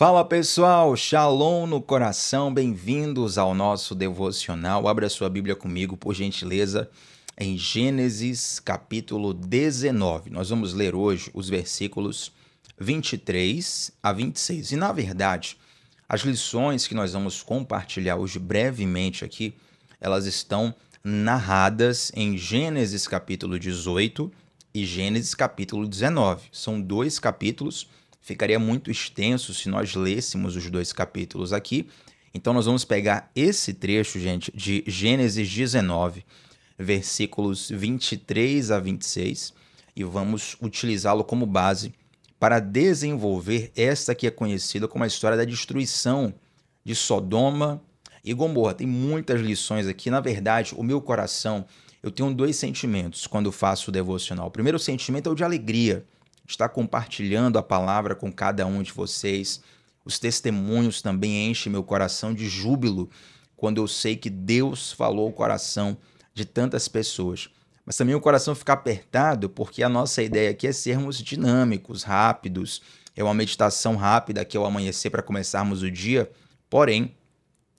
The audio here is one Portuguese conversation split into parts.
Fala pessoal, Shalom no coração, bem-vindos ao nosso devocional. Abra sua Bíblia comigo, por gentileza, em Gênesis capítulo 19. Nós vamos ler hoje os versículos 23 a 26. E na verdade, as lições que nós vamos compartilhar hoje brevemente aqui, elas estão narradas em Gênesis capítulo 18 e Gênesis capítulo 19. São dois capítulos. Ficaria muito extenso se nós lêssemos os dois capítulos aqui. Então, nós vamos pegar esse trecho, gente, de Gênesis 19, versículos 23 a 26, e vamos utilizá-lo como base para desenvolver esta que é conhecida como a história da destruição de Sodoma e Gomorra. Tem muitas lições aqui. Na verdade, o meu coração, eu tenho dois sentimentos quando faço o devocional. O primeiro sentimento é o de alegria, estar compartilhando a palavra com cada um de vocês. Os testemunhos também enchem meu coração de júbilo quando eu sei que Deus falou o coração de tantas pessoas. Mas também o coração fica apertado porque a nossa ideia aqui é sermos dinâmicos, rápidos. É uma meditação rápida aqui ao amanhecer para começarmos o dia. Porém,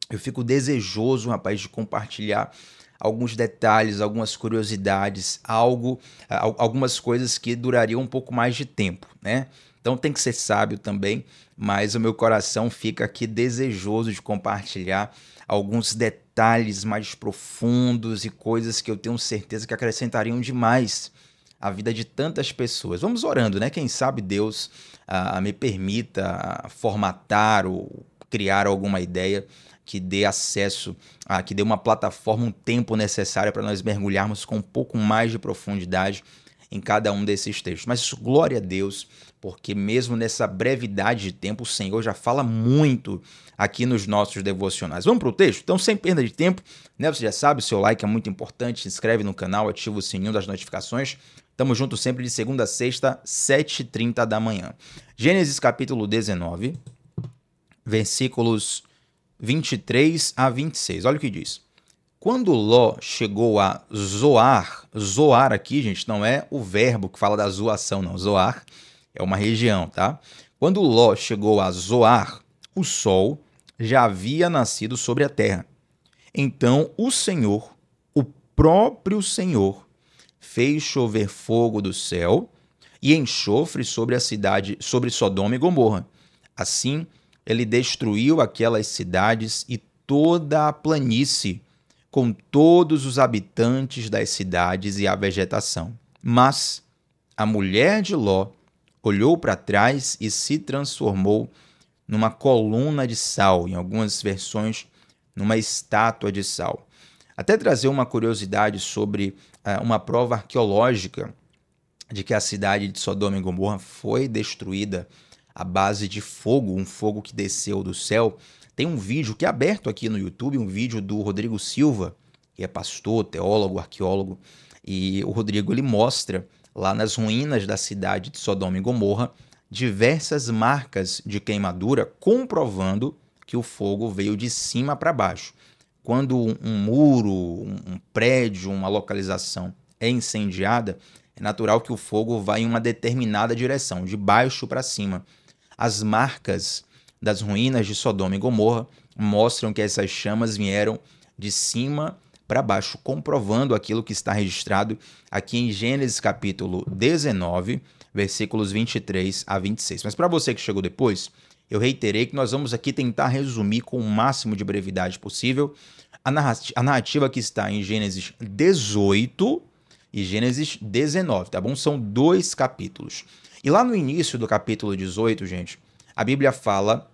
eu fico desejoso, rapaz, de compartilhar alguns detalhes, algumas curiosidades, algumas coisas que durariam um pouco mais de tempo, né? Então tem que ser sábio também, mas o meu coração fica aqui desejoso de compartilhar alguns detalhes mais profundos e coisas que eu tenho certeza que acrescentariam demais à vida de tantas pessoas. Vamos orando, né? Quem sabe Deus me permita formatar ou criar alguma ideia que dê acesso, que dê uma plataforma, um tempo necessário para nós mergulharmos com um pouco mais de profundidade em cada um desses textos. Mas glória a Deus, porque mesmo nessa brevidade de tempo, o Senhor já fala muito aqui nos nossos devocionais. Vamos para o texto? Então, sem perda de tempo, né? Você já sabe, o seu like é muito importante, se inscreve no canal, ativa o sininho das notificações. Tamo junto sempre de segunda a sexta, 7h30 da manhã. Gênesis capítulo 19, versículos 23 a 26. Olha o que diz. Quando Ló chegou a Zoar, Zoar aqui, gente, não é o verbo que fala da zoação, não. Zoar é uma região, tá? Quando Ló chegou a Zoar, o sol já havia nascido sobre a terra. Então o Senhor, o próprio Senhor, fez chover fogo do céu e enxofre sobre a cidade, sobre Sodoma e Gomorra. Assim, ele destruiu aquelas cidades e toda a planície, com todos os habitantes das cidades e a vegetação. Mas a mulher de Ló olhou para trás e se transformou numa coluna de sal, em algumas versões, numa estátua de sal. Até trazer uma curiosidade sobre uma prova arqueológica de que a cidade de Sodoma e Gomorra foi destruída à base de fogo, um fogo que desceu do céu. Tem um vídeo que é aberto aqui no YouTube, um vídeo do Rodrigo Silva, que é pastor, teólogo, arqueólogo, e o Rodrigo ele mostra lá nas ruínas da cidade de Sodoma e Gomorra diversas marcas de queimadura, comprovando que o fogo veio de cima para baixo. Quando um muro, um prédio, uma localização é incendiada, é natural que o fogo vá em uma determinada direção, de baixo para cima. As marcas das ruínas de Sodoma e Gomorra mostram que essas chamas vieram de cima para baixo, comprovando aquilo que está registrado aqui em Gênesis capítulo 19, versículos 23 a 26. Mas para você que chegou depois, eu reiterei que nós vamos aqui tentar resumir com o máximo de brevidade possível a narrativa que está em Gênesis 18 e Gênesis 19, tá bom? São dois capítulos. E lá no início do capítulo 18, gente, a Bíblia fala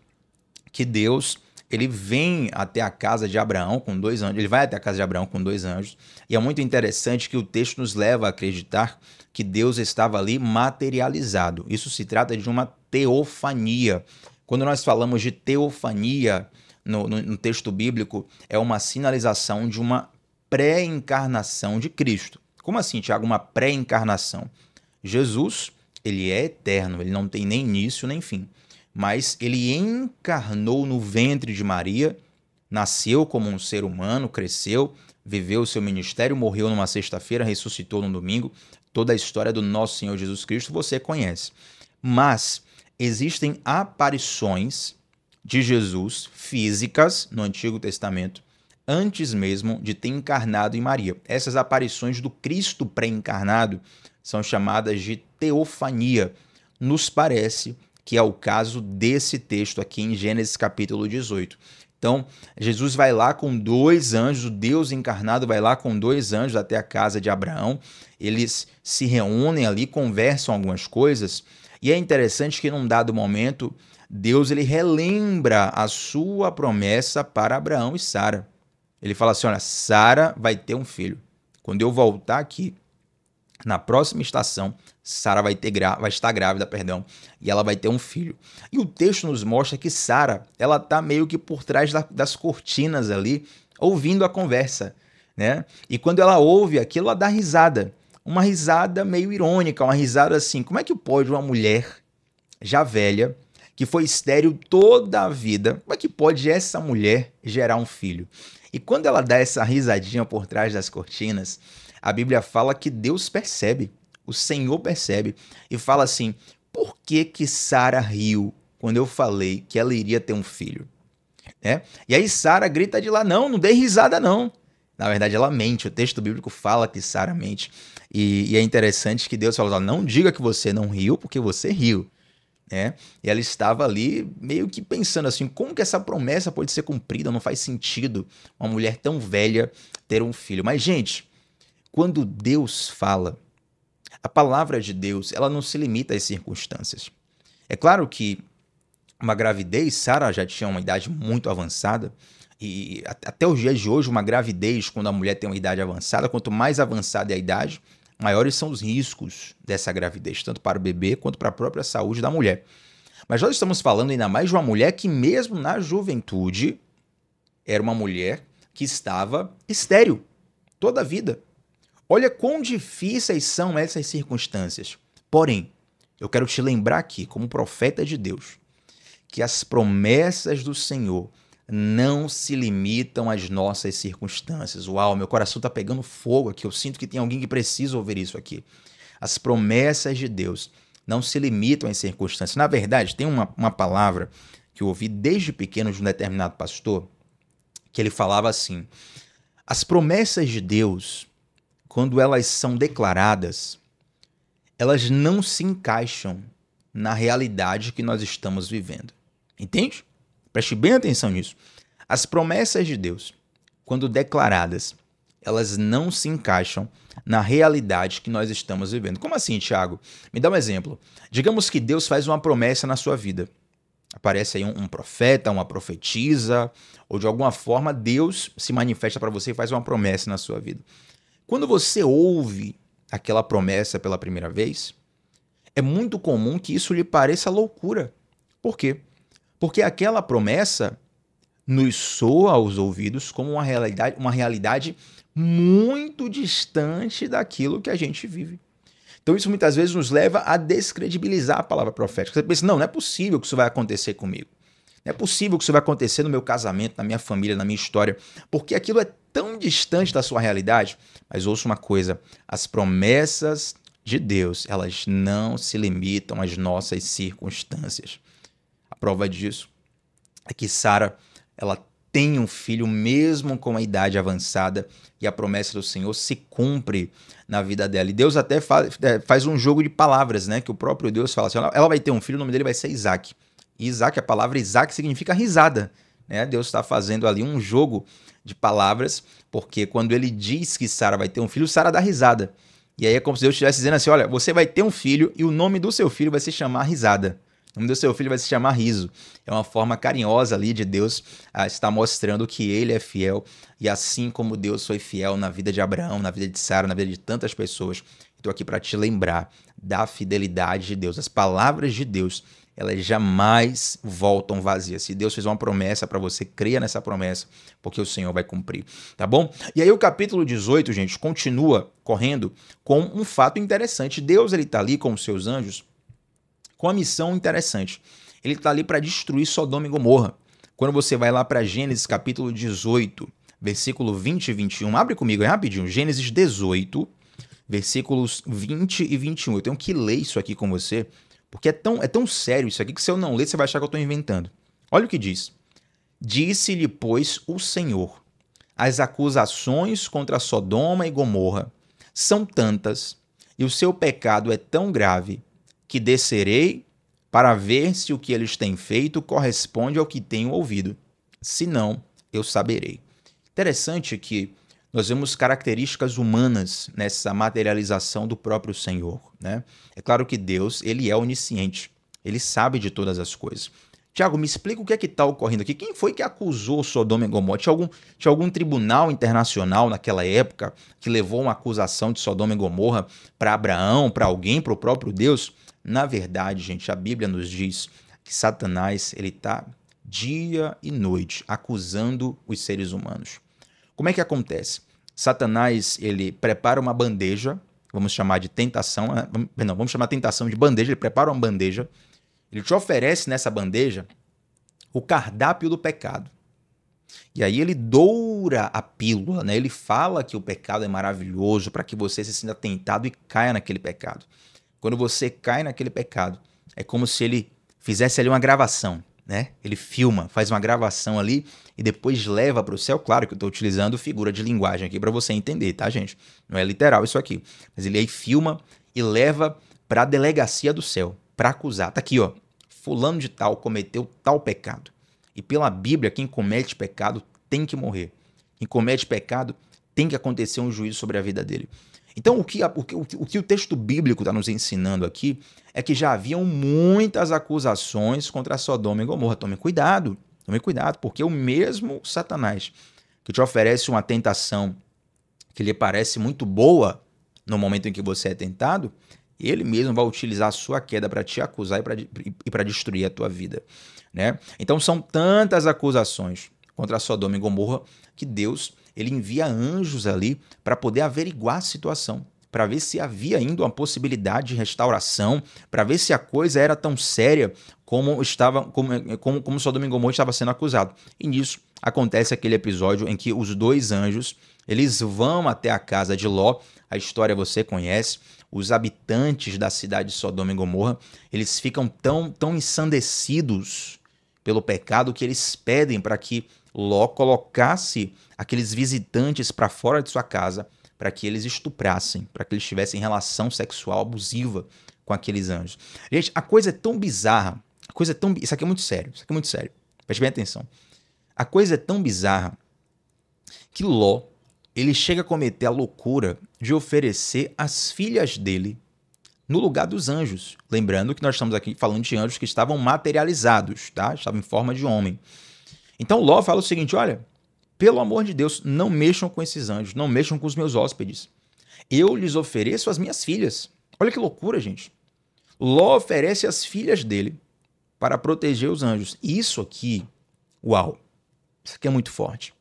que Deus, ele vem até a casa de Abraão com 2 anjos, ele vai até a casa de Abraão com 2 anjos, e é muito interessante que o texto nos leva a acreditar que Deus estava ali materializado. Isso se trata de uma teofania. Quando nós falamos de teofania no texto bíblico, é uma sinalização de uma pré-encarnação de Cristo. Como assim, Tiago? Uma pré-encarnação. Jesus, ele é eterno, ele não tem nem início nem fim. Mas ele encarnou no ventre de Maria, nasceu como um ser humano, cresceu, viveu o seu ministério, morreu numa sexta-feira, ressuscitou no domingo. Toda a história do nosso Senhor Jesus Cristo você conhece. Mas existem aparições de Jesus físicas no Antigo Testamento antes mesmo de ter encarnado em Maria. Essas aparições do Cristo pré-encarnado são chamadas de teofania. Nos parece que é o caso desse texto aqui em Gênesis capítulo 18. Então, Jesus vai lá com 2 anjos, o Deus encarnado vai lá com 2 anjos até a casa de Abraão. Eles se reúnem ali, conversam algumas coisas. E é interessante que num dado momento, Deus ele relembra a sua promessa para Abraão e Sara. Ele fala assim, olha, Sara vai ter um filho. Quando eu voltar aqui, na próxima estação, Sara vai estar grávida, e ela vai ter um filho. E o texto nos mostra que Sara, ela tá meio que por trás das cortinas ali, ouvindo a conversa, né? E quando ela ouve aquilo, ela dá risada. Uma risada meio irônica, uma risada assim, como é que pode uma mulher já velha, que foi estéril toda a vida, como é que pode essa mulher gerar um filho? E quando ela dá essa risadinha por trás das cortinas, a Bíblia fala que Deus percebe, o Senhor percebe, e fala assim, por que Sara riu quando eu falei que ela iria ter um filho? E aí Sara grita de lá, não dei risada não. Na verdade ela mente, o texto bíblico fala que Sara mente. E é interessante que Deus fala, não diga que você não riu, porque você riu. E ela estava ali meio que pensando assim, como que essa promessa pode ser cumprida? Não faz sentido uma mulher tão velha ter um filho. Mas, gente, quando Deus fala, a palavra de Deus, ela não se limita às circunstâncias. É claro que uma gravidez, Sara já tinha uma idade muito avançada, e até os dias de hoje, uma gravidez, quando a mulher tem uma idade avançada, quanto mais avançada é a idade, maiores são os riscos dessa gravidez, tanto para o bebê quanto para a própria saúde da mulher. Mas nós estamos falando ainda mais de uma mulher que, mesmo na juventude, era uma mulher que estava estéril toda a vida. Olha quão difíceis são essas circunstâncias. Porém, eu quero te lembrar aqui, como profeta de Deus, que as promessas do Senhor não se limitam às nossas circunstâncias. Uau, meu coração está pegando fogo aqui. Eu sinto que tem alguém que precisa ouvir isso aqui. As promessas de Deus não se limitam às circunstâncias. Na verdade, tem uma palavra que eu ouvi desde pequeno de um determinado pastor, que ele falava assim, as promessas de Deus, quando elas são declaradas, elas não se encaixam na realidade que nós estamos vivendo. Entende? Preste bem atenção nisso. As promessas de Deus, quando declaradas, elas não se encaixam na realidade que nós estamos vivendo. Como assim, Thiago? Me dá um exemplo. Digamos que Deus faz uma promessa na sua vida. Aparece aí um profeta, uma profetisa, ou de alguma forma Deus se manifesta para você e faz uma promessa na sua vida. Quando você ouve aquela promessa pela primeira vez, é muito comum que isso lhe pareça loucura. Por quê? Porque aquela promessa nos soa aos ouvidos como uma realidade muito distante daquilo que a gente vive. Então isso muitas vezes nos leva a descredibilizar a palavra profética. Você pensa, não é possível que isso vai acontecer comigo. Não é possível que isso vai acontecer no meu casamento, na minha família, na minha história, porque aquilo é tão distante da sua realidade. Mas ouça uma coisa, as promessas de Deus, elas não se limitam às nossas circunstâncias. A prova disso é que Sara, ela tem um filho mesmo com a idade avançada e a promessa do Senhor se cumpre na vida dela. E Deus até faz um jogo de palavras, né? Que o próprio Deus fala assim, ela vai ter um filho, o nome dele vai ser Isaac. E Isaac, a palavra Isaac significa risada, né? Deus está fazendo ali um jogo de palavras, porque quando ele diz que Sara vai ter um filho, Sara dá risada. E aí é como se Deus estivesse dizendo assim, olha, você vai ter um filho e o nome do seu filho vai se chamar Risada. O nome do seu filho vai se chamar Riso. É uma forma carinhosa ali de Deus estar mostrando que ele é fiel. E assim como Deus foi fiel na vida de Abraão, na vida de Sara, na vida de tantas pessoas, estou aqui para te lembrar da fidelidade de Deus. As palavras de Deus, elas jamais voltam vazias. Se Deus fez uma promessa para você, creia nessa promessa, porque o Senhor vai cumprir, tá bom? E aí o capítulo 18, gente, continua correndo com um fato interessante. Deus, ele está ali com os seus anjos com a missão interessante. Ele está ali para destruir Sodoma e Gomorra. Quando você vai lá para Gênesis capítulo 18, versículo 20 e 21, abre comigo aí rapidinho, Gênesis 18, versículos 20 e 21. Eu tenho que ler isso aqui com você, Porque é tão sério isso aqui que se eu não ler, você vai achar que eu estou inventando. Olha o que diz. Disse-lhe, pois, o Senhor: as acusações contra Sodoma e Gomorra são tantas, e o seu pecado é tão grave, que descerei para ver se o que eles têm feito corresponde ao que tenho ouvido. Se não, eu saberei. Interessante que nós vemos características humanas nessa materialização do próprio Senhor, né? É claro que Deus, ele é onisciente, ele sabe de todas as coisas. Tiago, me explica o que é que está ocorrendo aqui. Quem foi que acusou Sodoma e Gomorra? Tinha algum tribunal internacional naquela época que levou uma acusação de Sodoma e Gomorra para Abraão, para alguém, para o próprio Deus? Na verdade, gente, a Bíblia nos diz que Satanás ele está dia e noite acusando os seres humanos. Como é que acontece? Satanás ele prepara uma bandeja, vamos chamar de tentação, não, vamos chamar tentação de bandeja, ele prepara uma bandeja, ele te oferece nessa bandeja o cardápio do pecado. E aí ele doura a pílula, né? Ele fala que o pecado é maravilhoso para que você se sinta tentado e caia naquele pecado. Quando você cai naquele pecado, é como se ele fizesse ali uma gravação, né? Ele filma, faz uma gravação ali e depois leva para o céu. Claro que eu estou utilizando figura de linguagem aqui para você entender, tá, gente? Não é literal isso aqui. Mas ele aí filma e leva para a delegacia do céu, para acusar. Tá aqui, ó. Fulano de tal cometeu tal pecado. E pela Bíblia, quem comete pecado tem que morrer. Quem comete pecado tem que acontecer um juízo sobre a vida dele. Então, o que o texto bíblico está nos ensinando aqui é que já haviam muitas acusações contra Sodoma e Gomorra. Tome cuidado, porque o mesmo Satanás que te oferece uma tentação que lhe parece muito boa no momento em que você é tentado, ele mesmo vai utilizar a sua queda para te acusar e para destruir a tua vida, né? Então, são tantas acusações contra Sodoma e Gomorra que Deus ele envia anjos ali para poder averiguar a situação, para ver se havia ainda uma possibilidade de restauração, para ver se a coisa era tão séria como Sodoma e Gomorra estava sendo acusado. E nisso acontece aquele episódio em que os dois anjos eles vão até a casa de Ló. A história você conhece. Os habitantes da cidade de Sodoma e Gomorra eles ficam tão ensandecidos pelo pecado que eles pedem para que Ló colocasse aqueles visitantes para fora de sua casa para que eles estuprassem, para que eles tivessem relação sexual abusiva com aqueles anjos. Gente, a coisa é tão bizarra, isso aqui é muito sério, preste bem atenção. A coisa é tão bizarra que Ló, ele chega a cometer a loucura de oferecer as filhas dele no lugar dos anjos. Lembrando que nós estamos aqui falando de anjos que estavam materializados, tá? Estavam em forma de homem. Então Ló fala o seguinte, olha, pelo amor de Deus, não mexam com esses anjos, não mexam com os meus hóspedes. Eu lhes ofereço as minhas filhas. Olha que loucura, gente. Ló oferece as filhas dele para proteger os anjos. Isso aqui, uau, isso aqui é muito forte.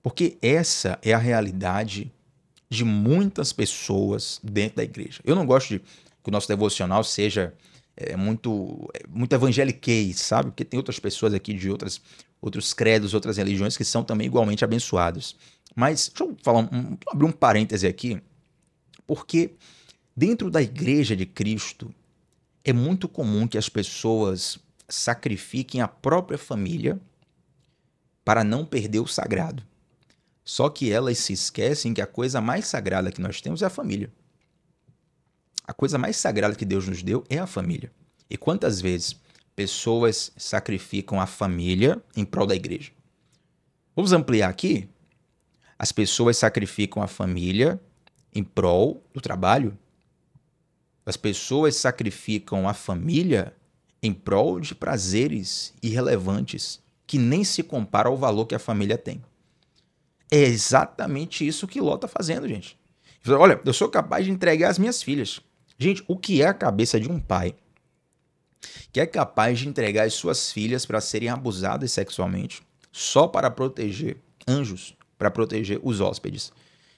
Porque essa é a realidade de muitas pessoas dentro da igreja. Eu não gosto de que o nosso devocional seja muito evangeliquez, sabe? Porque tem outras pessoas aqui de outros credos, outras religiões que são também igualmente abençoados. Mas deixa eu abrir um parêntese aqui, porque dentro da igreja de Cristo é muito comum que as pessoas sacrifiquem a própria família para não perder o sagrado. Só que elas se esquecem que a coisa mais sagrada que nós temos é a família. A coisa mais sagrada que Deus nos deu é a família. E quantas vezes pessoas sacrificam a família em prol da igreja? Vamos ampliar aqui? As pessoas sacrificam a família em prol do trabalho. As pessoas sacrificam a família em prol de prazeres irrelevantes que nem se comparam ao valor que a família tem. É exatamente isso que Ló está fazendo, gente. Olha, eu sou capaz de entregar as minhas filhas. Gente, o que é a cabeça de um pai que é capaz de entregar as suas filhas para serem abusadas sexualmente só para proteger anjos, para proteger os hóspedes?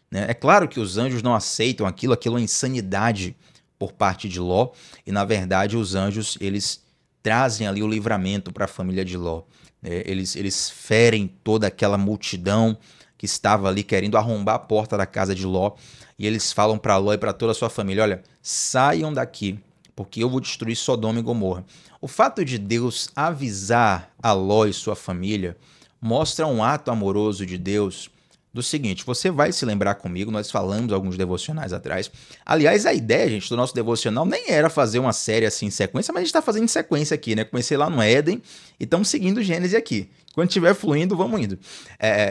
Né? É claro que os anjos não aceitam aquilo é insanidade por parte de Ló, e na verdade os anjos eles trazem ali o livramento para a família de Ló. Eles ferem toda aquela multidão que estava ali querendo arrombar a porta da casa de Ló, e eles falam para Ló e para toda a sua família, olha, saiam daqui, porque eu vou destruir Sodoma e Gomorra. O fato de Deus avisar a Ló e sua família mostra um ato amoroso de Deus do seguinte: você vai se lembrar comigo, nós falamos alguns devocionais atrás. Aliás, a ideia, gente, do nosso devocional nem era fazer uma série assim em sequência, mas a gente está fazendo em sequência aqui, né? Comecei lá no Éden e estamos seguindo Gênesis aqui. Quando estiver fluindo, vamos indo.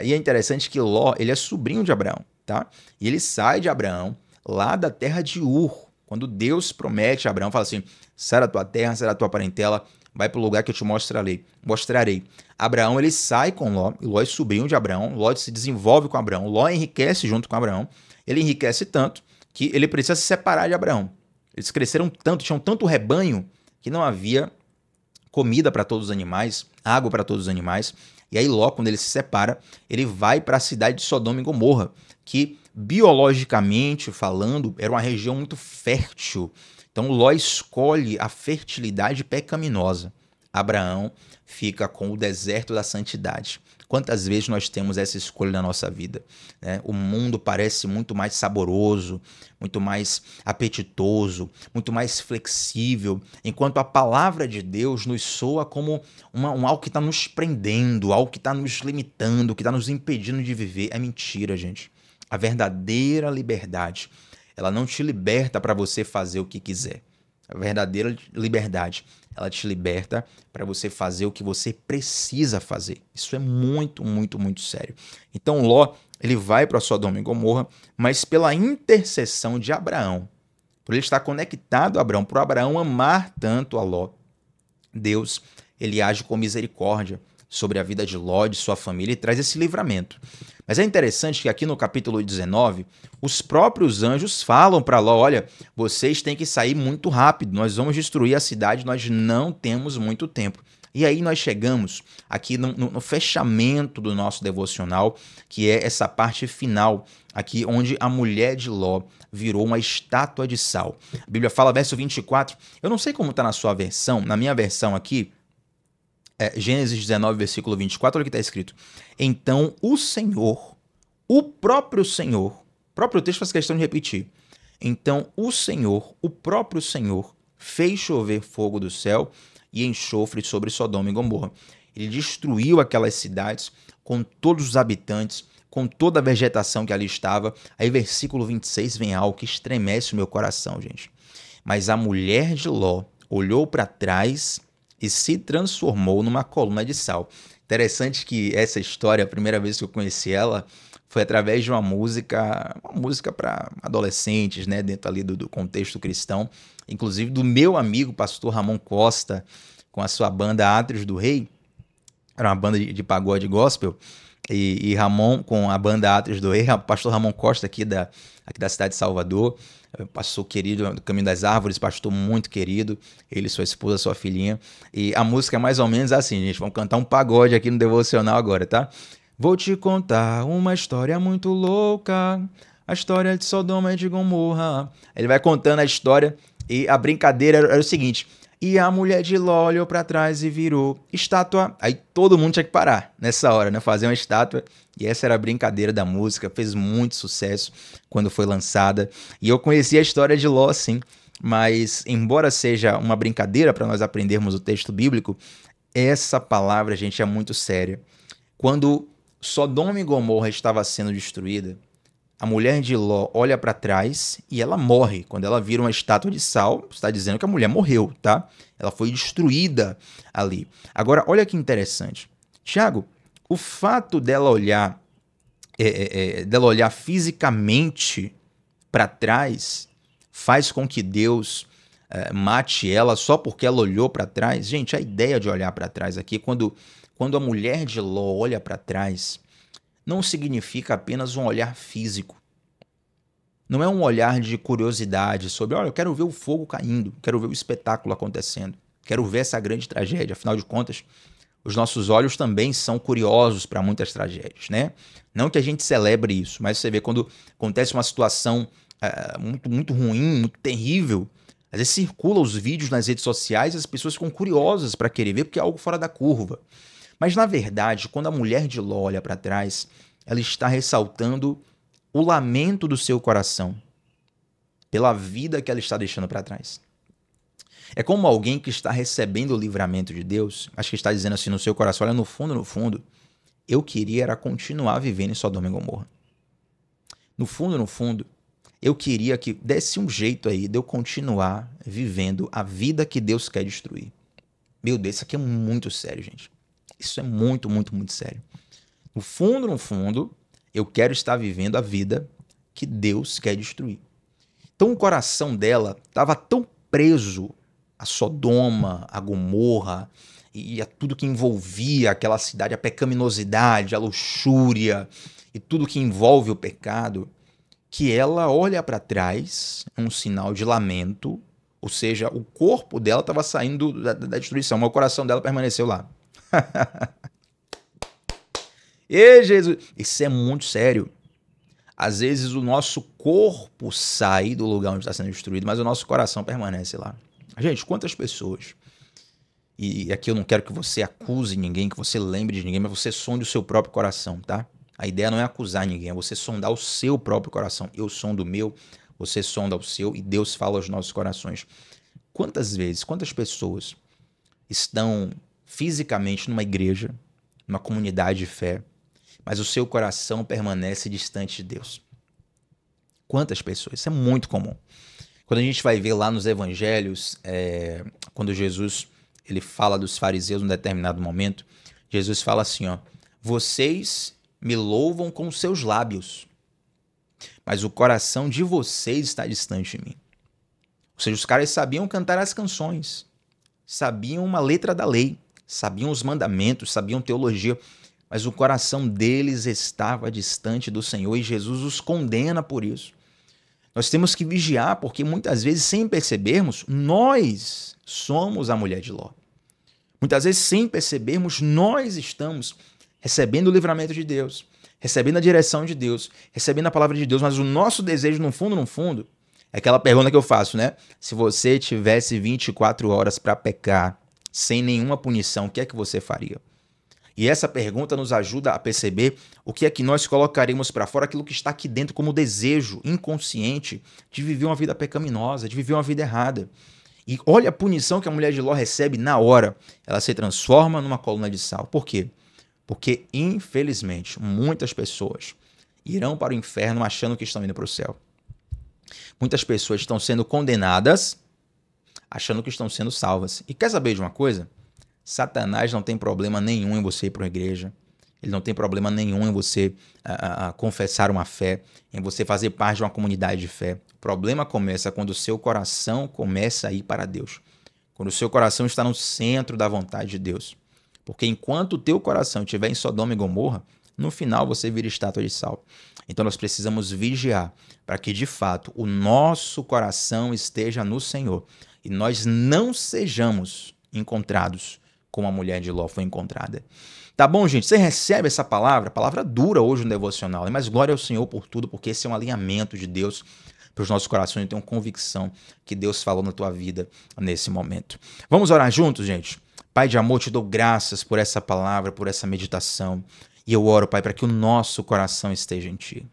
E é interessante que Ló, ele é sobrinho de Abraão, tá? E ele sai de Abraão, lá da terra de Ur. Quando Deus promete a Abraão, fala assim: sai da tua terra, sai da tua parentela, vai para o lugar que eu te mostrarei. Abraão, ele sai com Ló, e Ló é sobrinho de Abraão, Ló se desenvolve com Abraão, Ló enriquece junto com Abraão, ele enriquece tanto que ele precisa se separar de Abraão. Eles cresceram tanto, tinham tanto rebanho, que não havia comida para todos os animais, água para todos os animais. E aí Ló, quando ele se separa, ele vai para a cidade de Sodoma e Gomorra, que biologicamente falando era uma região muito fértil. Então Ló escolhe a fertilidade pecaminosa. Abraão fica com o deserto da santidade. Quantas vezes nós temos essa escolha na nossa vida, né? O mundo parece muito mais saboroso, muito mais apetitoso, muito mais flexível, enquanto a palavra de Deus nos soa como algo que está nos prendendo, algo que está nos limitando, que está nos impedindo de viver. É mentira, gente. A verdadeira liberdade, ela não te liberta para você fazer o que quiser. A verdadeira liberdade, ela te liberta para você fazer o que você precisa fazer. Isso é muito, muito, muito sério. Então Ló, ele vai para Sodoma e Gomorra, mas pela intercessão de Abraão, por ele estar conectado a Abraão, por Abraão amar tanto a Ló, Deus, ele age com misericórdia sobre a vida de Ló, de sua família, e traz esse livramento. Mas é interessante que aqui no capítulo 19, os próprios anjos falam para Ló: olha, vocês têm que sair muito rápido, nós vamos destruir a cidade, nós não temos muito tempo. E aí nós chegamos aqui no fechamento do nosso devocional, que é essa parte final, aqui onde a mulher de Ló virou uma estátua de sal. A Bíblia fala, verso 24, eu não sei como está na sua versão, na minha versão aqui, Gênesis 19, versículo 24, olha o que está escrito. Então o Senhor, o próprio texto faz questão de repetir. Então o Senhor, o próprio Senhor, fez chover fogo do céu e enxofre sobre Sodoma e Gomorra. Ele destruiu aquelas cidades com todos os habitantes, com toda a vegetação que ali estava. Aí versículo 26 vem algo que estremece o meu coração, gente. Mas a mulher de Ló olhou para trás e se transformou numa coluna de sal. Interessante que essa história, a primeira vez que eu conheci ela, foi através de uma música para adolescentes, né, dentro ali do contexto cristão, inclusive do meu amigo pastor Ramon Costa, com a sua banda Átrios do Rei, era uma banda de pagode gospel, e Ramon com a banda Átrios do Rei, pastor Ramon Costa aqui da cidade de Salvador, pastor querido do Caminho das Árvores, pastor muito querido, ele, sua esposa, sua filhinha, e a música é mais ou menos assim, gente, vamos cantar um pagode aqui no devocional agora, tá? Vou te contar uma história muito louca, a história de Sodoma e de Gomorra. Ele vai contando a história e a brincadeira era o seguinte: e a mulher de Ló olhou pra trás e virou estátua. Aí todo mundo tinha que parar nessa hora, né? Fazer uma estátua. E essa era a brincadeira da música. Fez muito sucesso quando foi lançada. E eu conheci a história de Ló, sim. Mas, embora seja uma brincadeira para nós aprendermos o texto bíblico, essa palavra, gente, é muito séria. Quando Sodoma e Gomorra estava sendo destruída, a mulher de Ló olha para trás e ela morre. Quando ela vira uma estátua de sal, está dizendo que a mulher morreu, tá? Ela foi destruída ali. Agora, olha que interessante. Tiago, o fato dela olhar, dela olhar fisicamente para trás faz com que Deus mate ela só porque ela olhou para trás? Gente, a ideia de olhar para trás aqui, quando a mulher de Ló olha para trás, não significa apenas um olhar físico. Não é um olhar de curiosidade sobre, olha, eu quero ver o fogo caindo, quero ver o espetáculo acontecendo, quero ver essa grande tragédia. Afinal de contas, os nossos olhos também são curiosos para muitas tragédias, né? Não que a gente celebre isso, mas você vê quando acontece uma situação muito, muito ruim, muito terrível, às vezes circulam os vídeos nas redes sociais e as pessoas ficam curiosas para querer ver porque é algo fora da curva. Mas, na verdade, quando a mulher de Ló olha para trás, ela está ressaltando o lamento do seu coração pela vida que ela está deixando para trás. É como alguém que está recebendo o livramento de Deus, acho que está dizendo assim no seu coração, olha, no fundo, eu queria era continuar vivendo em Sodoma e Gomorra. No fundo, eu queria que desse um jeito aí de eu continuar vivendo a vida que Deus quer destruir. Meu Deus, isso aqui é muito sério, gente. Isso é muito, muito, muito sério. No fundo, eu quero estar vivendo a vida que Deus quer destruir. Então o coração dela estava tão preso a Sodoma, a Gomorra e a tudo que envolvia aquela cidade, a pecaminosidade, a luxúria e tudo que envolve o pecado, que ela olha para trás, um sinal de lamento, ou seja, o corpo dela estava saindo da destruição, mas o coração dela permaneceu lá. E Jesus, isso é muito sério. Às vezes o nosso corpo sai do lugar onde está sendo destruído, mas o nosso coração permanece lá. Gente, quantas pessoas, e aqui eu não quero que você acuse ninguém, que você lembre de ninguém, mas você sonde o seu próprio coração, tá? A ideia não é acusar ninguém, é você sondar o seu próprio coração. Eu sondo o meu, você sonda o seu e Deus fala aos nossos corações. Quantas vezes, quantas pessoas estão fisicamente numa igreja, numa comunidade de fé, mas o seu coração permanece distante de Deus? Quantas pessoas? Isso é muito comum. Quando a gente vai ver lá nos evangelhos, quando Jesus ele fala dos fariseus em um determinado momento, Jesus fala assim, ó, vocês me louvam com os seus lábios, mas o coração de vocês está distante de mim. Ou seja, os caras sabiam cantar as canções, sabiam uma letra da lei, sabiam os mandamentos, sabiam teologia, mas o coração deles estava distante do Senhor e Jesus os condena por isso. Nós temos que vigiar, porque muitas vezes, sem percebermos, nós somos a mulher de Ló. Muitas vezes, sem percebermos, nós estamos recebendo o livramento de Deus, recebendo a direção de Deus, recebendo a palavra de Deus, mas o nosso desejo, no fundo, é aquela pergunta que eu faço, né? Se você tivesse 24 horas para pecar, sem nenhuma punição, o que é que você faria? E essa pergunta nos ajuda a perceber o que é que nós colocaremos para fora, aquilo que está aqui dentro como desejo inconsciente de viver uma vida pecaminosa, de viver uma vida errada. E olha a punição que a mulher de Ló recebe na hora. Ela se transforma numa coluna de sal. Por quê? Porque, infelizmente, muitas pessoas irão para o inferno achando que estão indo para o céu. Muitas pessoas estão sendo condenadas achando que estão sendo salvas. E quer saber de uma coisa? Satanás não tem problema nenhum em você ir para uma igreja. Ele não tem problema nenhum em você confessar uma fé, em você fazer parte de uma comunidade de fé. O problema começa quando o seu coração começa a ir para Deus. Quando o seu coração está no centro da vontade de Deus. Porque enquanto o teu coração estiver em Sodoma e Gomorra, no final você vira estátua de sal. Então nós precisamos vigiar para que de fato o nosso coração esteja no Senhor e nós não sejamos encontrados como a mulher de Ló foi encontrada. Tá bom, gente? Você recebe essa palavra dura hoje no devocional, mas glória ao Senhor por tudo, porque esse é um alinhamento de Deus para os nossos corações. Eu tenho convicção que Deus falou na tua vida nesse momento. Vamos orar juntos, gente? Pai de amor, te dou graças por essa palavra, por essa meditação. E eu oro, Pai, para que o nosso coração esteja em Ti.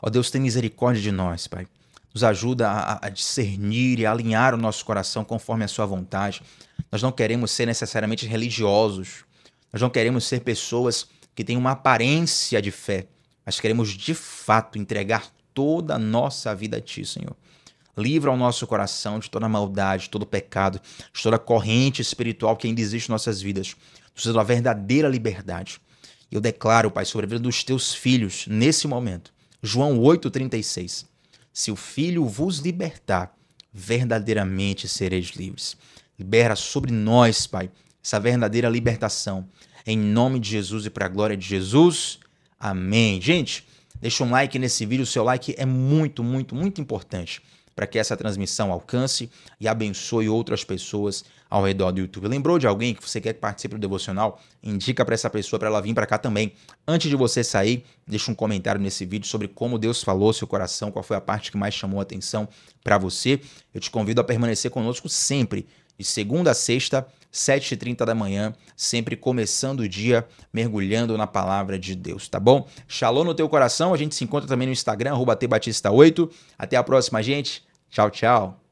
Ó Deus, tem misericórdia de nós, Pai. Nos ajuda a discernir e a alinhar o nosso coração conforme a Sua vontade. Nós não queremos ser necessariamente religiosos. Nós não queremos ser pessoas que têm uma aparência de fé. Mas queremos, de fato, entregar toda a nossa vida a Ti, Senhor. Livra o nosso coração de toda maldade, de todo pecado, de toda corrente espiritual que ainda existe em nossas vidas. Nos dando a verdadeira liberdade. Eu declaro, Pai, sobre a vida dos Teus filhos, nesse momento. João 8,36. Se o Filho vos libertar, verdadeiramente sereis livres. Libera sobre nós, Pai, essa verdadeira libertação. Em nome de Jesus e para a glória de Jesus. Amém. Gente, deixa um like nesse vídeo. O seu like é muito, muito, muito importante para que essa transmissão alcance e abençoe outras pessoas ao redor do YouTube. Lembrou de alguém que você quer que participe do devocional? Indica para essa pessoa para ela vir para cá também. Antes de você sair, deixa um comentário nesse vídeo sobre como Deus falou ao seu coração, qual foi a parte que mais chamou a atenção para você. Eu te convido a permanecer conosco sempre, de segunda a sexta, 7h30 da manhã, sempre começando o dia, mergulhando na palavra de Deus, tá bom? Shalom no teu coração, a gente se encontra também no Instagram, @tbatista8. Até a próxima, gente. Tchau, tchau.